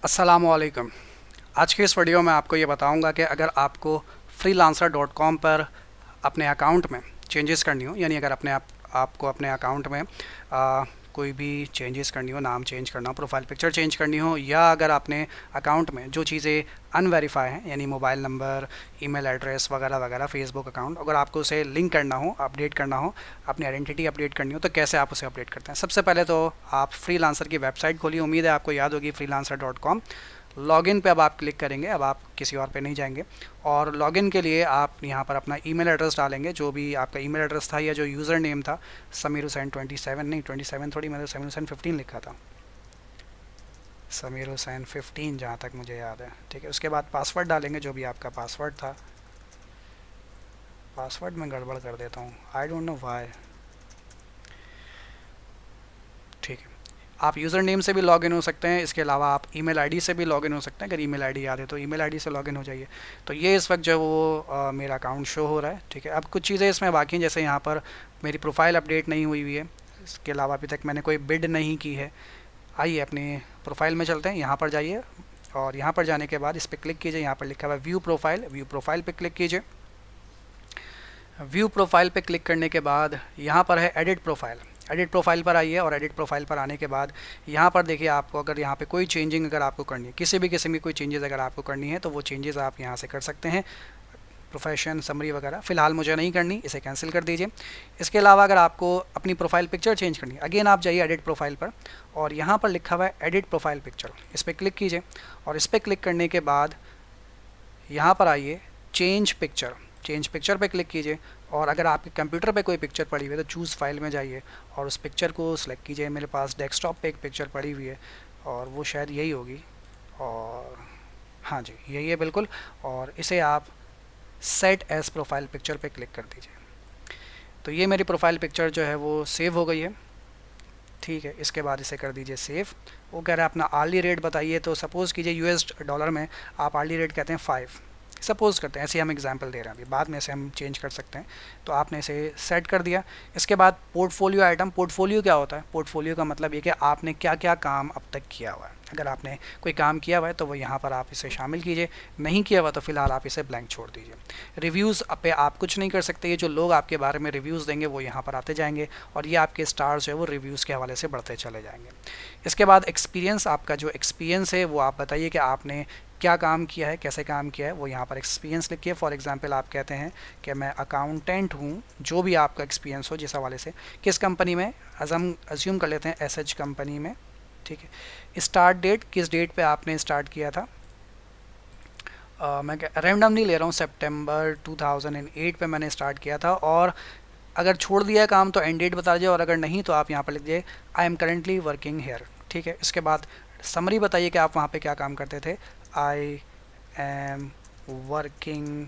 अस्सलामुअलैकुम। आज की इस वीडियो में आपको ये बताऊंगा कि अगर आपको freelancer.com पर अपने अकाउंट में चेंजेस करनी हो, यानी अगर आपको अपने अकाउंट में कोई भी चेंजेस करनी हो, नाम चेंज करना हो, प्रोफाइल पिक्चर चेंज करनी हो, या अगर आपने अकाउंट में जो चीज़ें अनवेरीफाई हैं यानी मोबाइल नंबर, ईमेल एड्रेस वगैरह वगैरह, फेसबुक अकाउंट, अगर आपको उसे लिंक करना हो, अपडेट करना हो, अपनी आइडेंटिटी अपडेट करनी हो, तो कैसे आप उसे अपडेट करते हैं। सबसे पहले तो आप फ्रीलांसर की वेबसाइट खोलिए। उम्मीद है आपको याद होगी, freelancer.com। लॉगिन पे अब आप क्लिक करेंगे, अब आप किसी और पे नहीं जाएंगे। और लॉगिन के लिए आप यहाँ पर अपना ईमेल एड्रेस डालेंगे, जो भी आपका ईमेल एड्रेस था या जो यूज़र नेम था। समीर हुसैन 27, नहीं 27 थोड़ी, मैंने समीर हुसैन 15 लिखा था। समीर हुसैन 15 जहाँ तक मुझे याद है, ठीक है। उसके बाद पासवर्ड डालेंगे, जो भी आपका पासवर्ड था। पासवर्ड में गड़बड़ कर देता हूँ, आई डोंट नो वाई। ठीक है। आप यूज़र नेम से भी लॉगिन हो सकते हैं, इसके अलावा आप ईमेल आईडी से भी लॉगिन हो सकते हैं। अगर ईमेल आईडी याद है तो ईमेल आईडी से लॉगिन हो जाइए। तो ये इस वक्त जो वो मेरा अकाउंट शो हो रहा है, ठीक है। अब कुछ चीज़ें इसमें बाकी हैं, जैसे यहाँ पर मेरी प्रोफाइल अपडेट नहीं हुई हुई है। इसके अलावा अभी तक मैंने कोई बिड नहीं की है। आइए अपनी प्रोफाइल में चलते हैं, यहाँ पर जाइए और यहाँ पर जाने के बाद इस पर क्लिक कीजिए। यहाँ पर लिखा हुआ है व्यू प्रोफाइल, व्यू प्रोफाइल पे क्लिक कीजिए। व्यू प्रोफाइल पे क्लिक करने के बाद यहाँ पर है एडिट प्रोफाइल। एडिट प्रोफाइल पर आइए और एडिट प्रोफाइल पर आने के बाद यहाँ पर देखिए, आपको अगर यहाँ पे कोई चेंजिंग अगर आपको करनी है, किसी भी किस्म की कोई चेंजेस अगर आपको करनी है, तो वो चेंजेस आप यहाँ से कर सकते हैं। प्रोफेशन, समरी वगैरह फ़िलहाल मुझे नहीं करनी, इसे कैंसिल कर दीजिए। इसके अलावा अगर आपको अपनी प्रोफाइल पिक्चर चेंज करनी है, अगेन आप जाइए एडिट प्रोफाइल पर और यहाँ पर लिखा हुआ है एडिट प्रोफाइल पिक्चर, इस पर क्लिक कीजिए। और इस पर क्लिक करने के बाद यहाँ पर आइए चेंज पिक्चर, चेंज पिक्चर पे क्लिक कीजिए। और अगर आपके कंप्यूटर पे कोई पिक्चर पड़ी हुई है तो चूज़ फाइल में जाइए और उस पिक्चर को सिलेक्ट कीजिए। मेरे पास डेस्कटॉप पे एक पिक्चर पड़ी हुई है और वो शायद यही होगी, और हाँ जी यही है बिल्कुल। और इसे आप सेट एज प्रोफाइल पिक्चर पे क्लिक कर दीजिए। तो ये मेरी प्रोफाइल पिक्चर जो है वो सेव हो गई है, ठीक है। इसके बाद इसे कर दीजिए सेव। वो कह रहा है अपना आर्ली रेट बताइए, तो सपोज़ कीजिए यूएस डॉलर में आप आर्ली रेट कहते हैं 5, सपोज़ करते हैं, ऐसे हम एग्जांपल दे रहे हैं, अभी बाद में इसे हम चेंज कर सकते हैं। तो आपने इसे सेट कर दिया। इसके बाद पोर्टफोलियो आइटम, पोर्टफोलियो क्या होता है? पोर्टफोलियो का मतलब ये कि आपने क्या क्या काम अब तक किया हुआ है। अगर आपने कोई काम किया हुआ है तो वो यहाँ पर आप इसे शामिल कीजिए, नहीं किया हुआ तो फ़िलहाल आप इसे ब्लैंक छोड़ दीजिए। रिव्यूज़ पे आप कुछ नहीं कर सकते, ये जो लोग आपके बारे में रिव्यूज़ देंगे वो यहाँ पर आते जाएंगे और ये आपके स्टार्स जो है वो रिव्यूज़ के हवाले से बढ़ते चले जाएंगे। इसके बाद एक्सपीरियंस, आपका जो एक्सपीरियंस है वो आप बताइए कि आपने क्या काम किया है, कैसे काम किया है, वो यहाँ पर एक्सपीरियंस लिखिए। फॉर एग्जांपल आप कहते हैं कि मैं अकाउंटेंट हूँ, जो भी आपका एक्सपीरियंस हो जिस हवाले से, किस कंपनी में, अज्यूम कर लेते हैं एसएच कंपनी में, ठीक है। स्टार्ट डेट, किस डेट पे आपने स्टार्ट किया था। मैं रैंडम नहीं ले रहा हूँ, सितंबर 2008 पे मैंने स्टार्ट किया था। और अगर छोड़ दिया काम तो एंड डेट बता दीजिए, और अगर नहीं तो आप यहाँ पर लिख दीजिए I am currently working here, ठीक है। इसके बाद समरी बताइए कि आप वहाँ पे क्या काम करते थे। I am working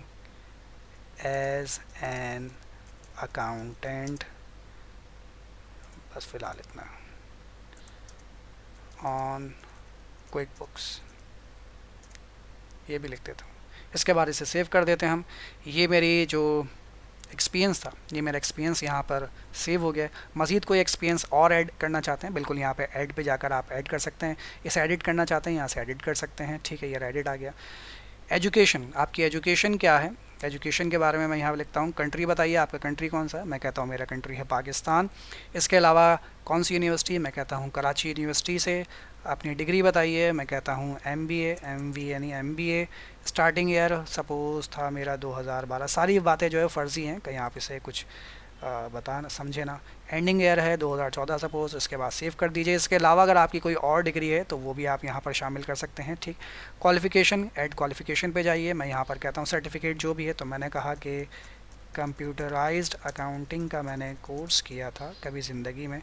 as an accountant, बस फ़िलहाल इतना, ऑन क्विक बुक्स, ये भी लिख देता हूँ। इसके बाद इसे सेव कर देते हैं हम। ये मेरी जो एक्सपीरियंस था, ये मेरा एक्सपीरियंस यहाँ पर सेव हो गया है। मज़ीद कोई एक्सपीरियंस और ऐड करना चाहते हैं, बिल्कुल यहाँ पे ऐड पे जाकर आप ऐड कर सकते हैं। इसे एडिट करना चाहते हैं, यहाँ से एडिट कर सकते हैं, ठीक है। ये एडिट आ गया। एजुकेशन, आपकी एजुकेशन क्या है, एजुकेशन के बारे में मैं यहाँ लिखता हूँ। कंट्री बताइए, आपका कंट्री कौन सा है, मैं कहता हूँ मेरा कंट्री है पाकिस्तान। इसके अलावा कौन सी यूनिवर्सिटी, मैं कहता हूँ कराची यूनिवर्सिटी से। अपनी डिग्री बताइए, मैं कहता हूँ MBA, MBA यानी MBA। स्टार्टिंग ईयर सपोज़ था मेरा 2012, सारी बातें जो है फ़र्ज़ी हैं, कहीं आप इसे कुछ बता ना समझे ना। एंडिंग ईयर है 2014 सपोज़, इसके बाद सेव कर दीजिए। इसके अलावा अगर आपकी कोई और डिग्री है तो वो भी आप यहाँ पर शामिल कर सकते हैं, ठीक। क्वालिफ़िकेशन, ऐड क्वालिफ़िकेशन पे जाइए। मैं यहाँ पर कहता हूँ सर्टिफिकेट जो भी है, तो मैंने कहा कि कंप्यूटराइज्ड अकाउंटिंग का मैंने कोर्स किया था कभी ज़िंदगी में।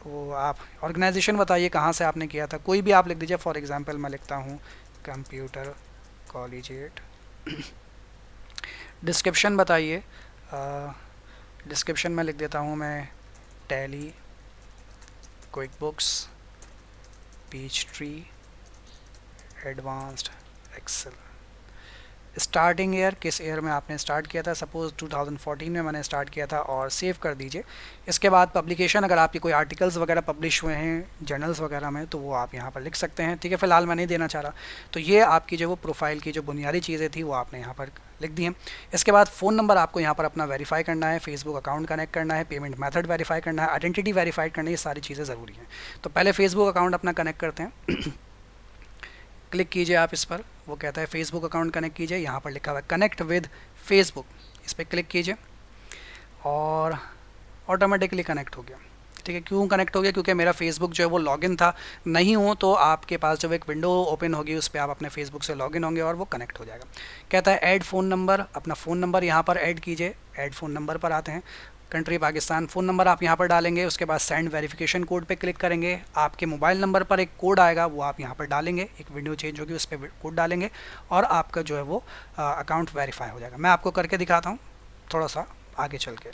वो आप ऑर्गेनाइजेशन बताइए कहाँ से आपने किया था, कोई भी आप लिख दीजिए। फॉर एग्ज़ाम्पल मैं लिखता हूँ कंप्यूटर कॉलेजिएट। डिस्क्रिप्शन बताइए, डिस्क्रिप्शन में लिख देता हूँ मैं Tally, QuickBooks, Peachtree, advanced Excel, starting year, किस ईयर में आपने स्टार्ट किया था, सपोज़ 2014 में मैंने स्टार्ट किया था, और सेव कर दीजिए। इसके बाद पब्लिकेशन, अगर आपके कोई आर्टिकल्स वगैरह पब्लिश हुए हैं जर्नल्स वगैरह में तो वो आप यहाँ पर लिख सकते हैं, ठीक है। फ़िलहाल मैं नहीं देना चाह रहा। तो ये आपकी जो वो प्रोफाइल की जो बुनियादी चीज़ें थी वो आपने यहाँ पर लिख दी हैं। इसके बाद फ़ोन नंबर आपको यहाँ पर अपना वेरीफाई करना है, फेसबुक अकाउंट कनेक्ट करना है, पेमेंट मेथड वेरीफाई करना है, आइडेंटिटी वेरीफाई करनी है, ये सारी चीज़ें ज़रूरी हैं। तो पहले फेसबुक अकाउंट अपना कनेक्ट करते हैं। क्लिक कीजिए आप इस पर, वो कहता है फेसबुक अकाउंट कनेक्ट कीजिए, यहाँ पर लिखा हुआ है कनेक्ट विद फेसबुक, इस पर क्लिक कीजिए और ऑटोमेटिकली कनेक्ट हो गया, ठीक है। क्यों कनेक्ट हो गया? क्योंकि मेरा फेसबुक जो है वो लॉगिन था। नहीं हो तो आपके पास जब एक विंडो ओपन होगी उस पर आप अपने फेसबुक से लॉगिन होंगे और वो कनेक्ट हो जाएगा। कहता है ऐड फ़ोन नंबर, अपना फ़ोन नंबर यहाँ पर ऐड कीजिए। ऐड फ़ोन नंबर पर आते हैं, कंट्री पाकिस्तान, फ़ोन नंबर आप यहाँ पर डालेंगे। उसके बाद सेंड वेरिफिकेशन कोड पे क्लिक करेंगे। आपके मोबाइल नंबर पर एक कोड आएगा, वो आप यहाँ पर डालेंगे, एक विंडो चेंज होगी उस पर कोड डालेंगे और आपका जो है वो अकाउंट वेरीफाई हो जाएगा। मैं आपको करके दिखाता हूँ थोड़ा सा आगे चल के।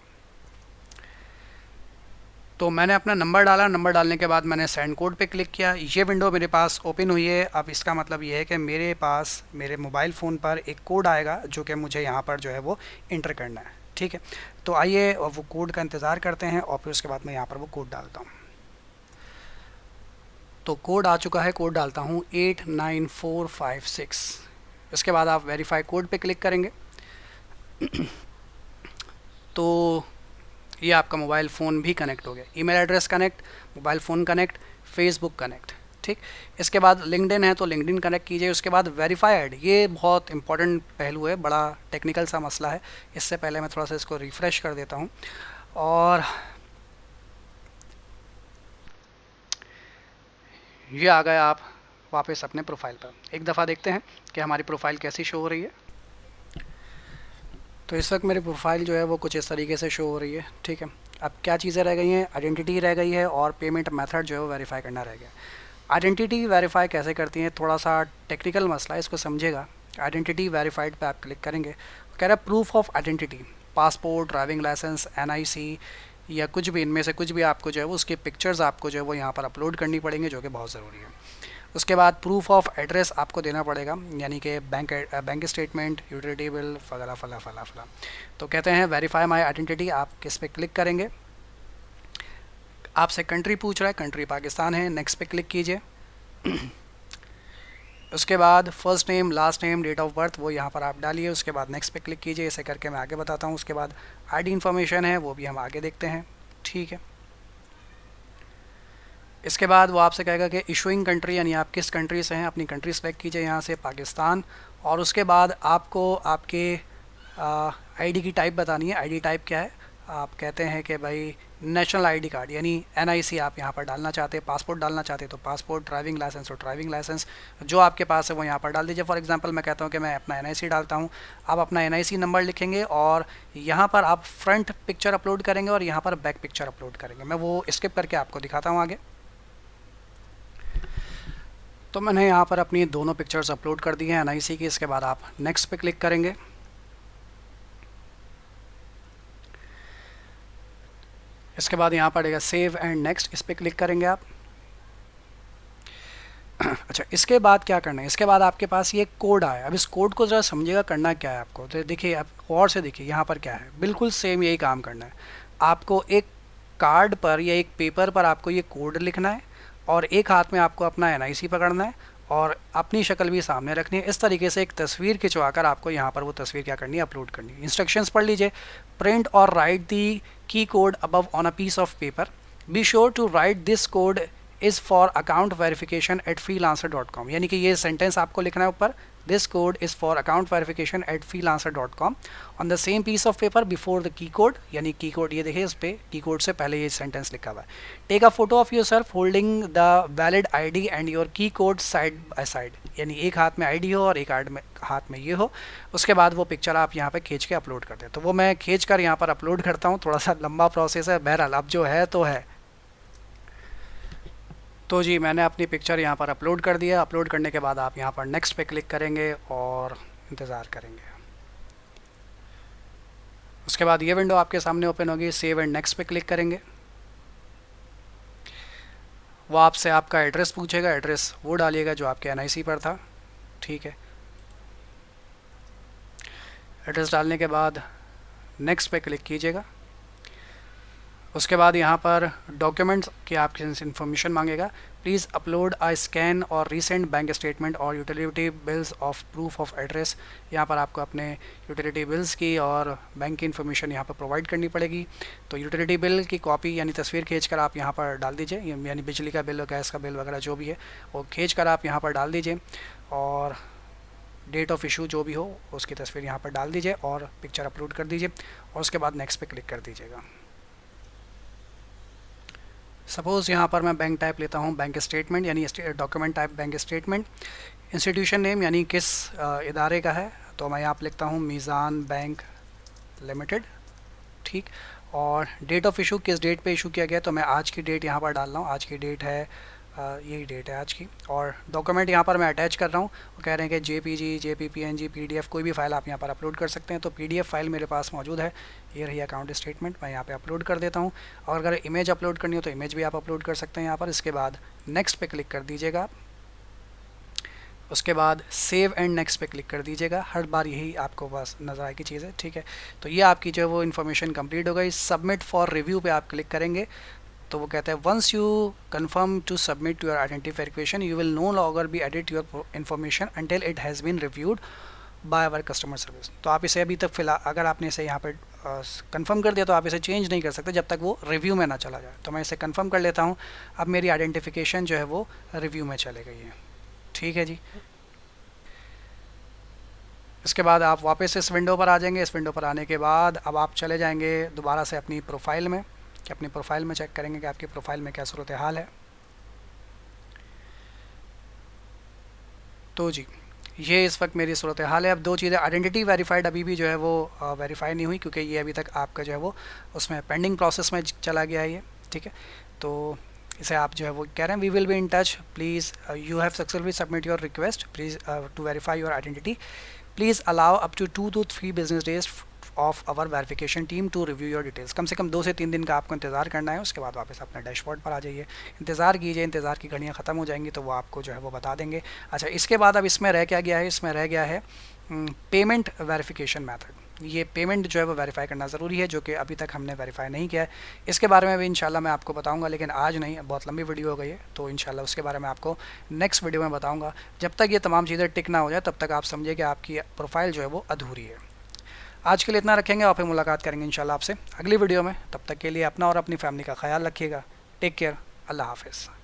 तो मैंने अपना नंबर डाला, नंबर डालने के बाद मैंने सेंड कोड पे क्लिक किया। ये विंडो मेरे पास ओपन हुई है। अब इसका मतलब ये है कि मेरे पास मेरे मोबाइल फ़ोन पर एक कोड आएगा जो कि मुझे यहाँ पर जो है वो इंटर करना है, ठीक है। तो आइए वो कोड का इंतज़ार करते हैं और फिर उसके बाद मैं यहाँ पर वो कोड डालता हूँ। तो कोड आ चुका है, कोड डालता हूँ 89456। इसके बाद आप वेरीफाई कोड पे क्लिक करेंगे तो ये आपका मोबाइल फ़ोन भी कनेक्ट हो गया। Email address connect, mobile phone connect, Facebook connect, ठीक। इसके बाद लिंक्डइन है तो लिंक्डइन कनेक्ट कीजिए। उसके बाद वेरीफाइड, ये बहुत इंपॉर्टेंट पहलू है, बड़ा टेक्निकल सा मसला है। इससे पहले मैं थोड़ा सा इसको रिफ़्रेश कर देता हूँ और ये आ गए आप वापस अपने प्रोफाइल पर। एक दफ़ा देखते हैं कि हमारी प्रोफाइल कैसी शो हो रही है। तो इस वक्त मेरी प्रोफाइल जो है वो कुछ इस तरीके से शो हो रही है, ठीक है। अब क्या चीज़ें रह गई हैं? आइडेंटिटी रह गई है और पेमेंट मेथड जो है वो वेरीफाई करना रह गया। आइडेंटिटी वेरीफाई कैसे करती हैं, थोड़ा सा टेक्निकल मसला है, इसको समझेगा। आइडेंटिटी वेरीफाइड पे आप क्लिक करेंगे, कह रहा है proof of identity, passport, driving licence, NIC या कुछ भी, इनमें से कुछ भी आपको जो है वो उसकी पिक्चर्स आपको जो है वो यहाँ पर अपलोड करनी पड़ेंगे, जो कि बहुत ज़रूरी है। उसके बाद प्रूफ ऑफ एड्रेस आपको देना पड़ेगा, यानी कि बैंक स्टेटमेंट, यूटिलिटी बिल वगैरह फला फला फला। तो कहते हैं वेरीफाई माई आइडेंटिटी, आप किस पे क्लिक करेंगे? आपसे कंट्री पूछ रहा है, कंट्री पाकिस्तान है, नेक्स्ट पे क्लिक कीजिए। उसके बाद first name, last name, date of birth वो यहाँ पर आप डालिए। उसके बाद नेक्स्ट पे क्लिक कीजिए। इसे करके मैं आगे बताता हूँ। उसके बाद आईडी इन्फॉर्मेशन है वो भी हम आगे देखते हैं, ठीक है। इसके बाद वो आपसे कहेगा कि इशूइंग कंट्री, यानी आप किस कंट्री से हैं, अपनी कंट्री सेलेक्ट कीजिए यहाँ से, पाकिस्तान। और उसके बाद आपको आपके आईडी की टाइप बतानी है। आईडी टाइप क्या है? आप कहते हैं कि भाई नेशनल आईडी कार्ड, यानी एनआईसी आप यहाँ पर डालना चाहते हैं। पासपोर्ट डालना चाहते हैं तो पासपोर्ट, ड्राइविंग लाइसेंस तो ड्राइविंग लाइसेंस, जो आपके पास है वो यहाँ पर डाल दीजिए। फॉर एग्जांपल मैं कहता हूँ कि मैं अपना एनआईसी डालता हूँ। आप अपना एनआईसी नंबर लिखेंगे और यहाँ पर आप फ्रंट पिक्चर अपलोड करेंगे और यहाँ पर बैक पिक्चर अपलोड करेंगे। मैं वो स्किप करके आपको दिखाता हूँ आगे। तो मैंने यहाँ पर अपनी दोनों पिक्चर्स अपलोड कर दी हैं एनआईसी की। इसके बाद आप नेक्स्ट पे क्लिक करेंगे। इसके बाद यहाँ पड़ेगा सेव एंड नेक्स्ट, इस पर क्लिक करेंगे आप। अच्छा, इसके बाद क्या करना है? इसके बाद आपके पास ये कोड आया। अब इस कोड को ज़रा समझिएगा, करना क्या है आपको। तो देखिए, आप और से देखिए यहाँ पर क्या है, बिल्कुल सेम यही काम करना है। आपको एक कार्ड पर या एक पेपर पर आपको ये कोड लिखना है और एक हाथ में आपको अपना एनआईसी पकड़ना है और अपनी शक्ल भी सामने रखनी है। इस तरीके से एक तस्वीर खिंचवाकर आपको यहाँ पर वो तस्वीर क्या करनी है, अपलोड करनी है। इंस्ट्रक्शंस पढ़ लीजिए। प्रिंट और write the key code above on a piece of paper, be sure to write this code is for account verification at freelancer.com, यानी कि ये सेंटेंस आपको लिखना है ऊपर, this code is for account verification at freelancer.com on the same piece of paper before the key code, यानी key code ये देखिए, इस पर की कोड से पहले ये सेंटेंस लिखा हुआ है। Take a photo of yourself holding the valid ID and your key code side by side, यानी एक हाथ में आईडी हो और एक हाथ में ये हो। उसके बाद वो पिक्चर आप यहाँ पे खींच के अपलोड कर दें। तो वो मैं खींच कर यहाँ पर अपलोड करता हूँ, थोड़ा सा लंबा प्रोसेस है, बहरहाल अब जो है तो है। तो जी, मैंने अपनी पिक्चर यहाँ पर अपलोड कर दिया। अपलोड करने के बाद आप यहाँ पर नेक्स्ट पे क्लिक करेंगे और इंतज़ार करेंगे। उसके बाद ये विंडो आपके सामने ओपन होगी। सेव एंड नेक्स्ट पे क्लिक करेंगे। वो आपसे आपका एड्रेस पूछेगा, एड्रेस वो डालिएगा जो आपके एनआईसी पर था, ठीक है। एड्रेस डालने के बाद नेक्स्ट पे क्लिक कीजिएगा। उसके बाद यहाँ पर डॉक्यूमेंट्स की आपकी इन्फॉर्मेशन मांगेगा। प्लीज़ अपलोड अ स्कैन और रीसेंट बैंक स्टेटमेंट और utility bills of proof of address. यहाँ पर आपको अपने यूटिलिटी बिल्स की और बैंक की इन्फॉर्मेशन यहाँ पर प्रोवाइड करनी पड़ेगी। तो यूटिलिटी बिल की कॉपी यानी तस्वीर खींचकर आप यहाँ पर डाल दीजिए, यानी बिजली का बिल और गैस का बिल वगैरह जो भी है वो खींचकर आप यहाँ पर डाल दीजिए, और डेट ऑफ इशू जो भी हो उसकी तस्वीर यहाँ पर डाल दीजिए और पिक्चर अपलोड कर दीजिए, और उसके बाद नेक्स्ट पे क्लिक कर दीजिएगा। सपोज़ यहाँ पर मैं बैंक टाइप लेता हूँ बैंक स्टेटमेंट, यानी document type bank statement. Institution name यानी किस इदारे का है, तो मैं यहाँ पर लिखता हूँ मीज़ान बैंक लिमिटेड, ठीक। और डेट ऑफ इशू किस डेट पे इशू किया गया, तो मैं आज की डेट यहाँ पर डाल रहा हूँ, आज की डेट है यही डेट है आज की। और डॉक्यूमेंट यहाँ पर मैं अटैच कर रहा हूँ, वो कह रहे हैं कि जेपीजी, जेपीपीएनजी, पीडीएफ कोई भी फ़ाइल आप यहाँ पर अपलोड कर सकते हैं। तो पीडीएफ फाइल मेरे पास मौजूद है, ये रही अकाउंट स्टेटमेंट, मैं यहाँ पे अपलोड कर देता हूँ। और अगर इमेज अपलोड करनी हो तो इमेज भी आप अपलोड कर सकते हैं यहाँ पर। इसके बाद नेक्स्ट पे क्लिक कर दीजिएगा आप। उसके बाद सेव एंड नेक्स्ट पे क्लिक कर दीजिएगा। हर बार यही आपको बस नज़र आएगी चीज़ है, ठीक है। तो ये आपकी जो है वो इन्फॉर्मेशन कंप्लीट हो गई। सबमिट फॉर रिव्यू पे आप क्लिक करेंगे तो वो कहता है once you confirm to submit your identity verification you will no longer be edit your information until it has been reviewed by our customer service. तो आप इसे अभी तक फिलहाल अगर आपने इसे यहाँ पर कंफर्म कर दिया तो आप इसे चेंज नहीं कर सकते जब तक वो रिव्यू में ना चला जाए। तो मैं इसे कंफर्म कर लेता हूँ। अब मेरी आइडेंटिफिकेशन जो है वो रिव्यू में चले गई है, ठीक है जी। इसके बाद आप वापस इस विंडो पर आ जाएंगे। इस विंडो पर आने के बाद अब आप चले जाएंगे दोबारा से अपनी प्रोफाइल में, कि अपनी प्रोफाइल में चेक करेंगे कि आपकी प्रोफाइल में क्या सूरत हाल है। तो जी ये इस वक्त मेरी सूरत हाल है। अब दो चीज़ें, आइडेंटिटी वेरीफाइड अभी भी जो है वो वेरीफाई नहीं हुई, क्योंकि ये अभी तक आपका जो है वो उसमें पेंडिंग प्रोसेस में चला गया है ये, ठीक है। तो इसे आप जो है वो कह रहे हैं we will be in touch, please you have successfully submit your request please to verify your identity, please allow up to 2 to 3 business days of our verification team to review your details. कम से कम 2 से 3 दिन का आपको इंतज़ार करना है। उसके बाद वापस अपने डैशबोर्ड पर आ जाइए, इंतज़ार कीजिए, इंतज़ार की घड़ियाँ ख़त्म हो जाएंगी तो वो आपको जो है वो बता देंगे। अच्छा, इसके बाद अब इसमें रह क्या गया है, इसमें रह गया है पेमेंट वेरिफिकेशन मेथड। ये पेमेंट जो है वो वेरीफाई करना ज़रूरी है, जो कि अभी तक हमने वेरीफाई नहीं किया है। इसके बारे में भी इंशाल्लाह मैं आपको बताऊंगा, लेकिन आज नहीं, बहुत लंबी वीडियो हो गई है, तो इंशाल्लाह उसके बारे में आपको नेक्स्ट वीडियो में बताऊंगा। जब तक ये तमाम चीज़ें टिक ना हो जाए तब तक आप समझिए कि आपकी प्रोफाइल जो है वो अधूरी है। आज के लिए इतना रखेंगे और फिर मुलाकात करेंगे इंशाल्लाह आपसे अगली वीडियो में। तब तक के लिए अपना और अपनी फैमिली का ख्याल रखिएगा। टेक केयर, अल्लाह हाफ़िज़।